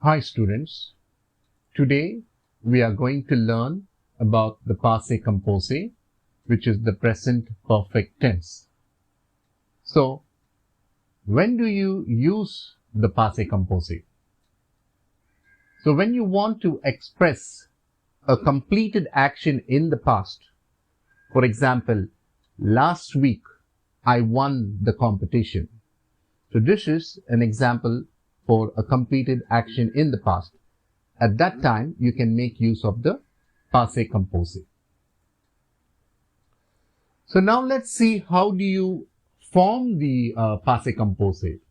Hi students, today we are going to learn about the Passé Composé, which is the present perfect tense. So, when do you use the Passé Composé? So, when you want to express a completed action in the past, for example, last week I won the competition. So, this is an example for a completed action in the past. At that time, you can make use of the Passé Composé. So now let's see how do you form the Passé Composé.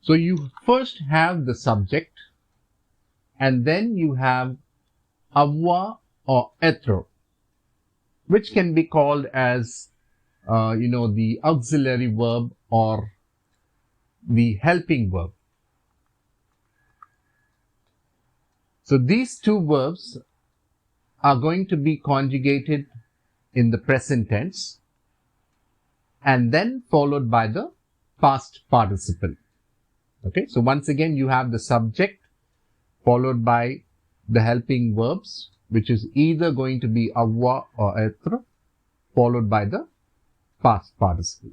So you first have the subject and then you have avoir or être, which can be called as the auxiliary verb or the helping verb. So these two verbs are going to be conjugated in the present tense and then followed by the past participle. Okay, so once again you have the subject followed by the helping verbs, which is either going to be avoir or être, followed by the past participle.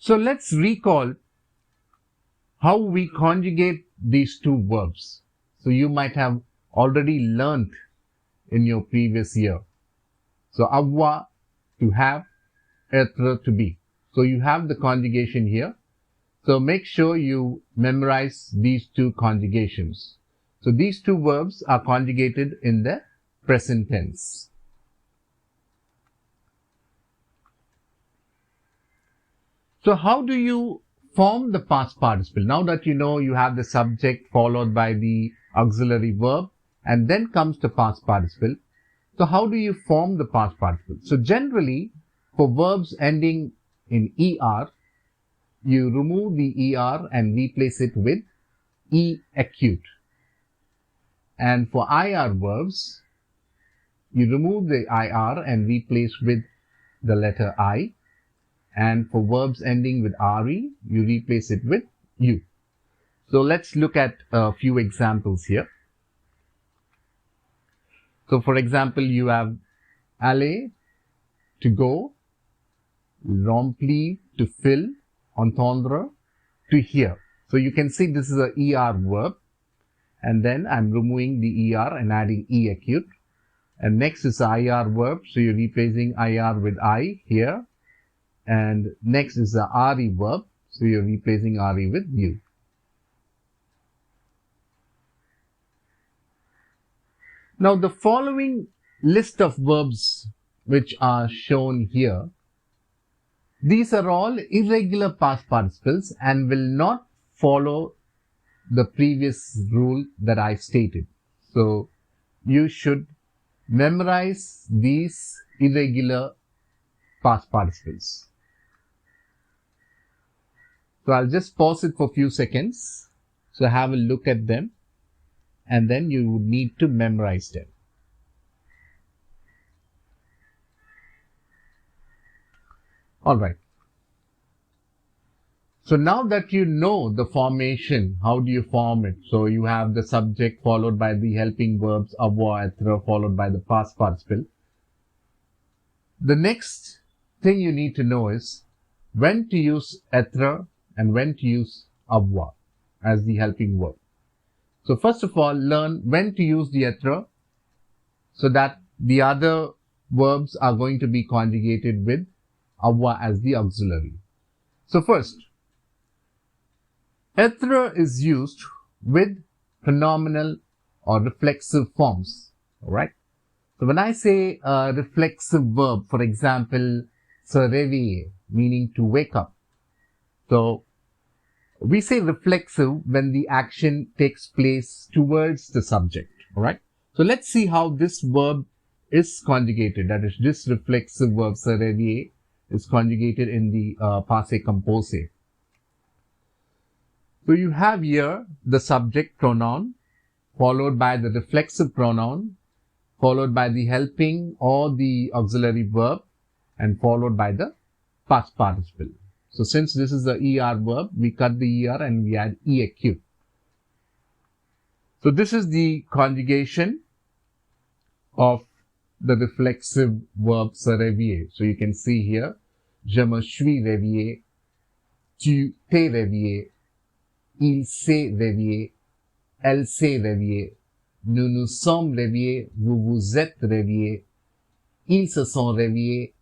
So let's recall how we conjugate these two verbs. So you might have already learnt in your previous year. So avoir, to have, être, to be. So you have the conjugation here. So make sure you memorize these two conjugations. So these two verbs are conjugated in the present tense. So how do you form the past participle? Now that you know you have the subject followed by the auxiliary verb and then comes the past participle. So how do you form the past participle? So generally for verbs ending in ER, you remove the ER and replace it with E acute. And for IR verbs, you remove the IR and replace with the letter I. And for verbs ending with RE, you replace it with U. So let's look at a few examples here. So for example, you have aller, to go, remplir, to fill, entendre, to hear. So you can see this is a ER verb. And then I'm removing the ER and adding E acute. And next is the IR verb. So you're replacing IR with I here. And next is the RE verb. So you're replacing RE with U. Now the following list of verbs which are shown here, these are all irregular past participles and will not follow the previous rule that I stated. So you should memorize these irregular past participles. So I'll just pause it for a few seconds. So have a look at them and then you would need to memorize them. Alright. So now that you know the formation, how do you form it? So you have the subject followed by the helping verbs avoir, être, followed by the past participle. The next thing you need to know is when to use être and when to use avoir as the helping verb. So first of all, learn when to use the être so that the other verbs are going to be conjugated with avoir as the auxiliary. So first, être is used with pronominal or reflexive forms. Alright. So when I say a reflexive verb, for example, se réveiller, meaning to wake up. So we say reflexive when the action takes place towards the subject. Alright. So let's see how this verb is conjugated. That is, this reflexive verb se réveiller is conjugated in the Passé Composé. So you have here the subject pronoun followed by the reflexive pronoun followed by the helping or the auxiliary verb and followed by the past participle. So since this is the ER verb, we cut the ER and we add EAQ. So this is the conjugation of the reflexive verb se réveiller. So you can see here, je me suis réveillé, tu t'es réveillé, il s'est réveillé, elle s'est réveillée, nous nous sommes réveillés, vous vous êtes réveillés, ils se sont réveillés,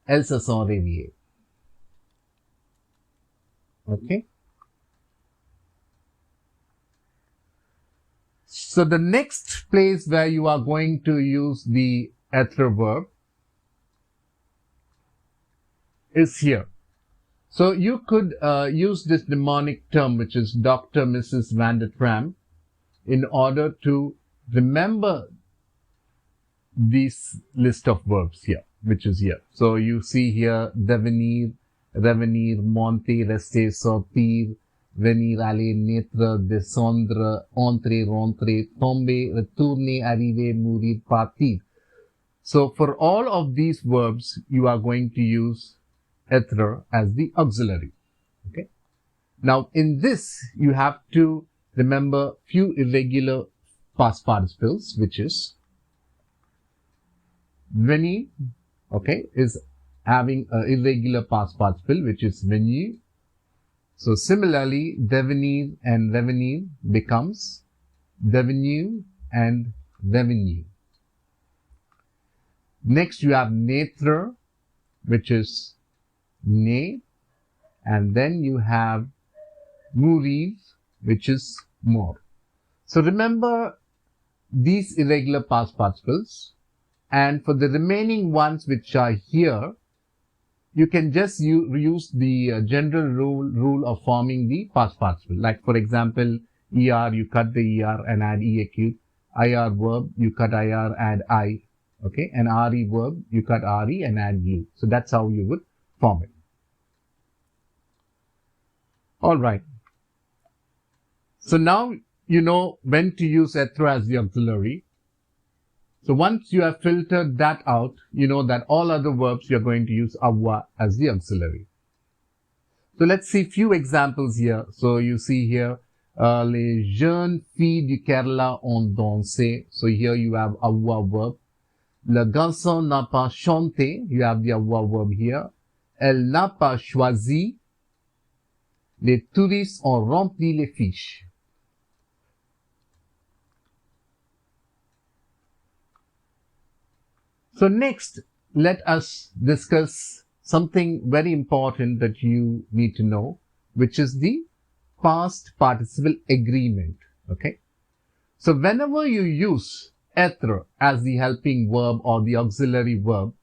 elles se sont réveillées. Okay? So the next place where you are going to use the être verb is here. So you could use this mnemonic term, which is Dr. Mrs. Van der Tram, in order to remember this list of verbs here, which is here. So you see here, devenir, revenir, monter, rester, sortir, venir, aller, naître, descendre, entrer, rentrer, tomber, retourner, arriver, mourir, partir. So for all of these verbs, you are going to use être as the auxiliary. Okay. Now in this, you have to remember few irregular past participles, which is venir, okay, is having an irregular past participle, which is venu. So similarly, devenir and revenir becomes devenu and revenue. Next, you have naître, which is né, and then you have mourir, which is mort. So remember these irregular past participles, and for the remaining ones which are here, you can just use the general rule of forming the past participle. Like for example, ER, you cut the ER and add EAQ. IR verb, you cut IR, add I. Okay, and RE verb, you cut RE and add U. So that's how you would form it. Alright. So now you know when to use être as the auxiliary. So once you have filtered that out, you know that all other verbs you are going to use avoir as the auxiliary. So let's see few examples here. So you see here, les jeunes filles du Kerala ont dansé. So here you have avoir verb. Le garçon n'a pas chanté. You have the avoir verb here. Elle n'a pas choisi. Les touristes ont rempli les fiches. So next, let us discuss something very important that you need to know, which is the past participle agreement. Okay. So whenever you use être as the helping verb or the auxiliary verb,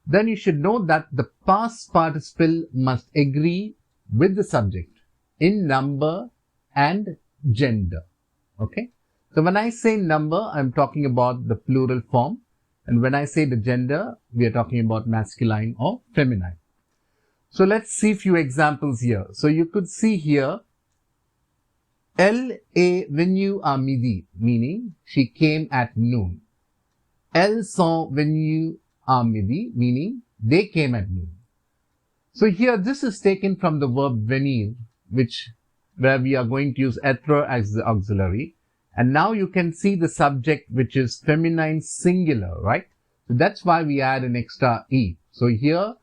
then you should know that the past participle must agree with the subject in number and gender. Okay. So when I say number, I'm talking about the plural form. And when I say the gender, we are talking about masculine or feminine. So let's see a few examples here. So you could see here, elle est venue à midi, meaning she came at noon. Elles sont venues à midi, meaning they came at noon. So here this is taken from the verb venir, where we are going to use être as the auxiliary. And now you can see the subject, which is feminine singular, right? So that's why we add an extra E. So here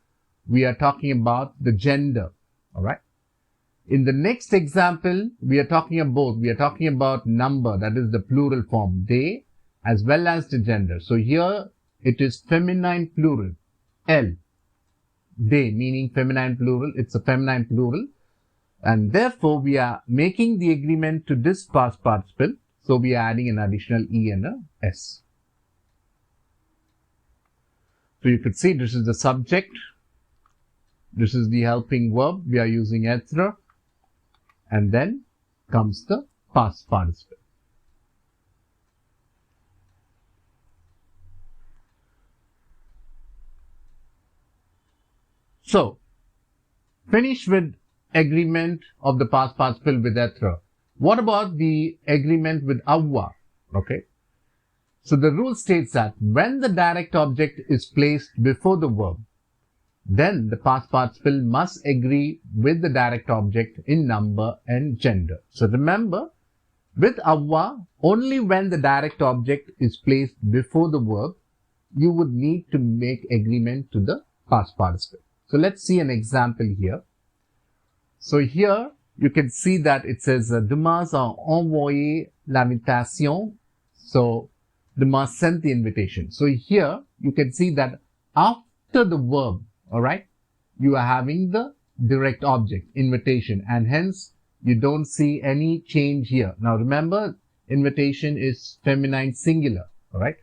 we are talking about the gender, all right? In the next example, we are talking about both. We are talking about number, that is the plural form, they, as well as the gender. So here it is feminine plural, elle, they, meaning feminine plural. It's a feminine plural. And therefore, we are making the agreement to this past participle. So we are adding an additional E and a S. So you could see this is the subject. This is the helping verb. We are using être. And then comes the past participle. So, finish with agreement of the past participle with être. What about the agreement with avoir? Okay. So the rule states that when the direct object is placed before the verb, then the past participle must agree with the direct object in number and gender. So remember, with avoir, only when the direct object is placed before the verb, you would need to make agreement to the past participle. So let's see an example here. So here you can see that it says Dumas a envoyé l'invitation. So Dumas sent the invitation. So here you can see that after the verb, alright, you are having the direct object, invitation, and hence you don't see any change here. Now remember, invitation is feminine singular, alright.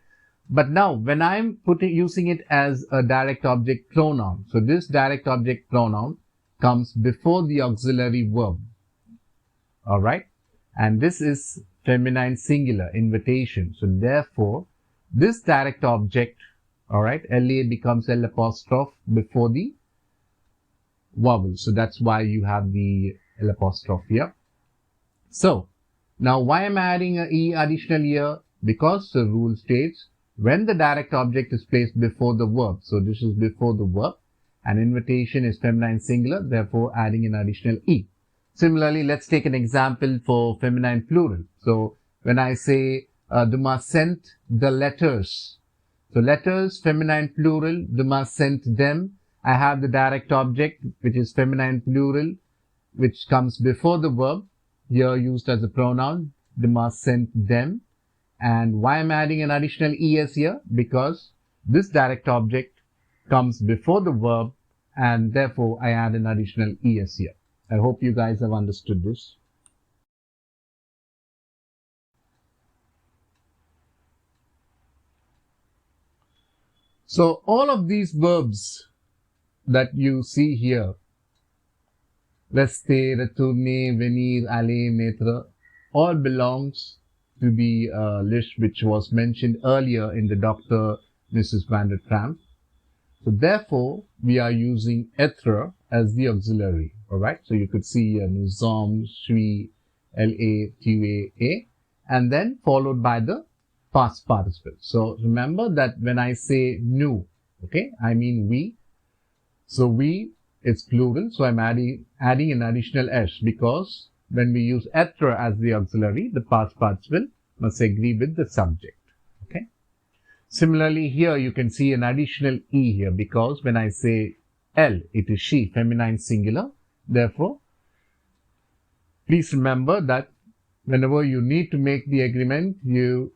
But now when I'm using it as a direct object pronoun, so this direct object pronoun comes before the auxiliary verb, alright, and this is feminine singular, invitation. So therefore, this direct object, alright, LA becomes L apostrophe before the vowel. So that's why you have the L apostrophe here. So now why am I adding a E additional here? Because the rule states when the direct object is placed before the verb. So this is before the verb, and invitation is feminine singular, therefore adding an additional E. Similarly, let's take an example for feminine plural. So when I say Dumas sent the letters, so letters, feminine plural, Dumas sent them. I have the direct object, which is feminine plural, which comes before the verb, here used as a pronoun, Dumas sent them. And why am I adding an additional ES here? Because this direct object comes before the verb, and therefore I add an additional ES here. I hope you guys have understood this. So all of these verbs that you see here, rester, retourner, venir, aller, mettre, all belongs to the list which was mentioned earlier in the Dr. Mrs. Van der Tramp. So therefore, we are using être as the auxiliary, alright? So you could see nous sommes, suis, la, tu es, et, and then followed by the past participle. So remember that when I say nous, okay, I mean we. So we, it's plural, so I'm adding an additional s, because when we use être as the auxiliary, the past participle must agree with the subject, okay? Similarly, here you can see an additional E here, because when I say elle, it is she, feminine singular. Therefore, please remember that whenever you need to make the agreement, you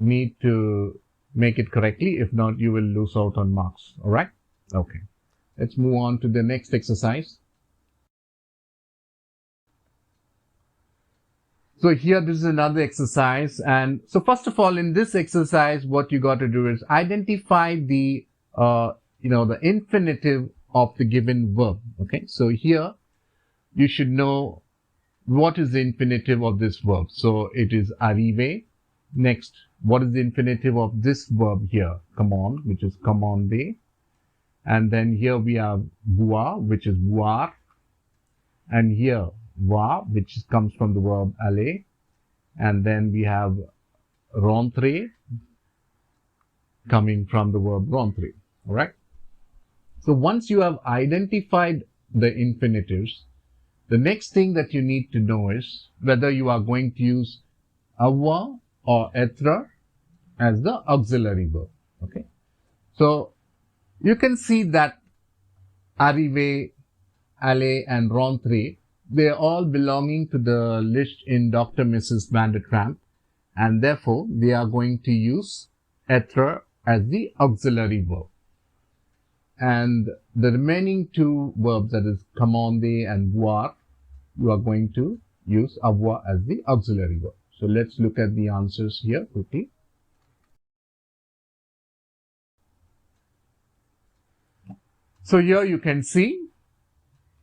need to make it correctly. If not, you will lose out on marks, alright? Okay. Let's move on to the next exercise. So here, this is another exercise. And so first of all, in this exercise, what you got to do is identify the, the infinitive of the given verb. Okay. So here you should know what is the infinitive of this verb. So it is arriver. Next, what is the infinitive of this verb here? Come on, which is commander. And then here we have boire, which is boire. And here, voir, which comes from the verb aller. And then we have rentrer, coming from the verb rentrer. Alright? So once you have identified the infinitives, the next thing that you need to know is whether you are going to use avoir or être as the auxiliary verb. Okay? So you can see that arriver, aller, and rentrer, they are all belonging to the list in Dr. Mrs. Van der Tramp, and therefore they are going to use être as the auxiliary verb. And the remaining two verbs, that is commander and voir, you are going to use avoir as the auxiliary verb. So let's look at the answers here quickly. So here you can see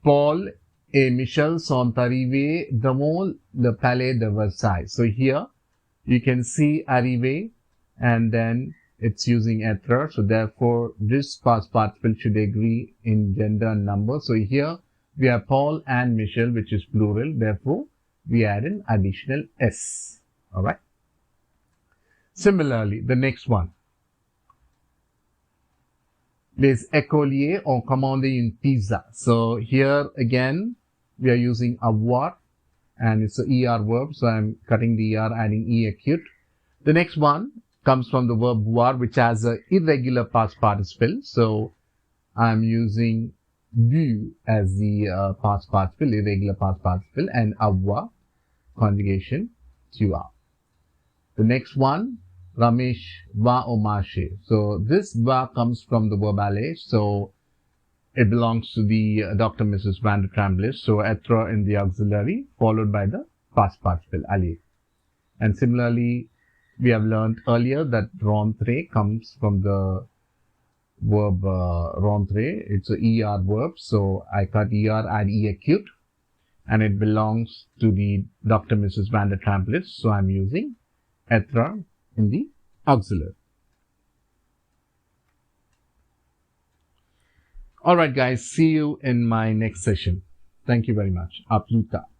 Paul et Michel sont arrivés devant le palais de Versailles. So here you can see arrivé, and then it's using être. So therefore this past participle should agree in gender and number. So here we have Paul and Michel, which is plural. Therefore we add an additional s. Alright. Similarly, the next one. Les écoliers ont commandé une pizza. So here again, we are using avoir and it's a ER verb. So I'm cutting the ER, adding E acute. The next one comes from the verb boire, which has a irregular past participle. So I'm using bu as the past participle, irregular past participle, and avoir, conjugation, tu as. The next one, Ramesh va au marché. So this va comes from the verb aller. So it belongs to the Dr. Mrs. Van der Trambliss. So être in the auxiliary followed by the past participle aller. And similarly, we have learned earlier that rentrer comes from the verb rentrer. It's a ER verb. So I cut ER, add E acute. And it belongs to the Dr. Mrs. Van der Trambliss. So I'm using être in the auxiliary. Alright guys, see you in my next session. Thank you very much. À plus tard.